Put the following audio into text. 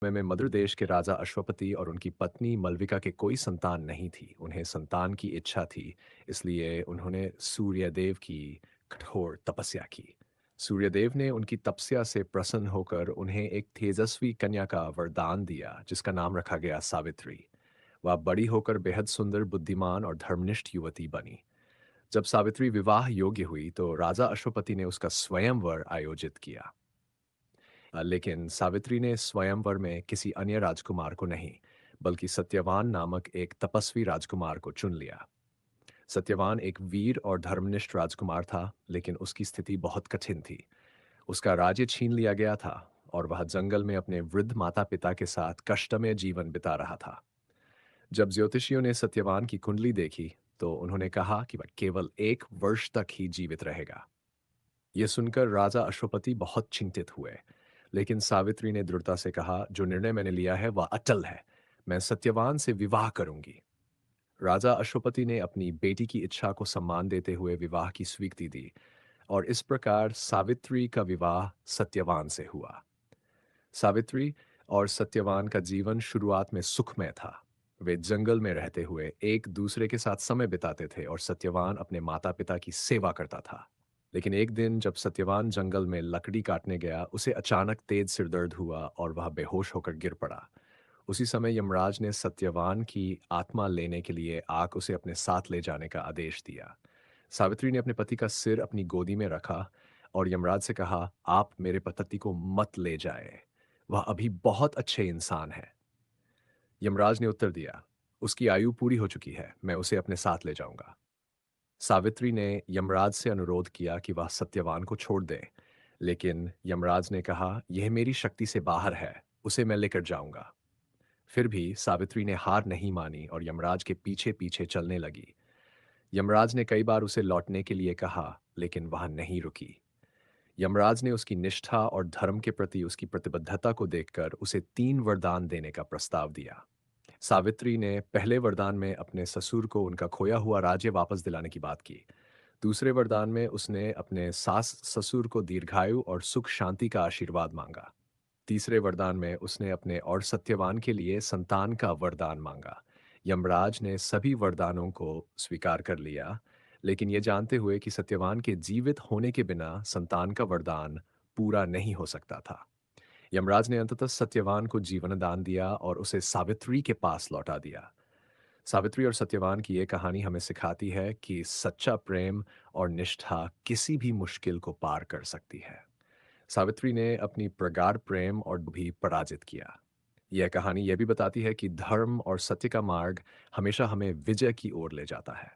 में मध्य देश के राजा अश्वपति और उनकी पत्नी मलविका के कोई संतान नहीं थी। उन्हें संतान की इच्छा थी, इसलिए उन्होंने सूर्यदेव की कठोर तपस्या की। सूर्यदेव ने उनकी तपस्या से प्रसन्न होकर उन्हें एक तेजस्वी कन्या का वरदान दिया, जिसका नाम रखा गया सावित्री। वह बड़ी होकर बेहद सुंदर, बुद्धिमान और धर्मनिष्ठ युवती बनी। जब सावित्री विवाह योग्य हुई, तो राजा अश्वपति ने उसका स्वयंवर आयोजित किया। लेकिन सावित्री ने स्वयंवर में किसी अन्य राजकुमार को नहीं, बल्कि सत्यवान नामक एक तपस्वी राजकुमार को चुन लिया। सत्यवान एक वीर और धर्मनिष्ठ राजकुमार था, लेकिन उसकी स्थिति बहुत कठिन थी। उसका राज्य छीन लिया गया था और वह जंगल में अपने वृद्ध माता पिता के साथ कष्टमय जीवन बिता रहा था। जब ज्योतिषियों ने सत्यवान की कुंडली देखी, तो उन्होंने कहा कि वह केवल 1 वर्ष तक ही जीवित रहेगा। यह सुनकर राजा अश्वपति बहुत चिंतित हुए, लेकिन सावित्री ने दृढ़ता से कहा, जो निर्णय मैंने लिया है वह अटल है। मैं सत्यवान से विवाह करूंगी। राजा अश्वपति ने अपनी बेटी की इच्छा को सम्मान देते हुए विवाह की स्वीकृति दी, और इस प्रकार सावित्री का विवाह सत्यवान से हुआ। सावित्री और सत्यवान का जीवन शुरुआत में सुखमय था। वे जंगल में रहते हुए एक दूसरे के साथ समय बिताते थे और सत्यवान अपने माता पिता की सेवा करता था। लेकिन एक दिन जब सत्यवान जंगल में लकड़ी काटने गया, उसे अचानक तेज सिरदर्द हुआ और वह बेहोश होकर गिर पड़ा। उसी समय यमराज ने सत्यवान की आत्मा लेने के लिए आग उसे अपने साथ ले जाने का आदेश दिया। सावित्री ने अपने पति का सिर अपनी गोदी में रखा और यमराज से कहा, आप मेरे पति को मत ले जाए। वह अभी बहुत अच्छे इंसान है। यमराज ने उत्तर दिया, उसकी आयु पूरी हो चुकी है, मैं उसे अपने साथ ले जाऊंगा। सावित्री ने यमराज से अनुरोध किया कि वह सत्यवान को छोड़ दे, लेकिन यमराज ने कहा, यह मेरी शक्ति से बाहर है, उसे मैं लेकर जाऊंगा। फिर भी सावित्री ने हार नहीं मानी और यमराज के पीछे पीछे चलने लगी। यमराज ने कई बार उसे लौटने के लिए कहा, लेकिन वह नहीं रुकी। यमराज ने उसकी निष्ठा और धर्म के प्रति उसकी प्रतिबद्धता को देखकर उसे 3 वरदान देने का प्रस्ताव दिया। सावित्री ने पहले वरदान में अपने ससुर को उनका खोया हुआ राज्य वापस दिलाने की बात की। दूसरे वरदान में उसने अपने सास ससुर को दीर्घायु और सुख शांति का आशीर्वाद मांगा। तीसरे वरदान में उसने अपने और सत्यवान के लिए संतान का वरदान मांगा। यमराज ने सभी वरदानों को स्वीकार कर लिया, लेकिन ये जानते हुए कि सत्यवान के जीवित होने के बिना संतान का वरदान पूरा नहीं हो सकता था। यमराज ने अंततः सत्यवान को जीवन दान दिया और उसे सावित्री के पास लौटा दिया। सावित्री और सत्यवान की ये कहानी हमें सिखाती है कि सच्चा प्रेम और निष्ठा किसी भी मुश्किल को पार कर सकती है। सावित्री ने अपनी प्रगाढ़ प्रेम और भी पराजित किया। यह कहानी यह भी बताती है कि धर्म और सत्य का मार्ग हमेशा हमें विजय की ओर ले जाता है।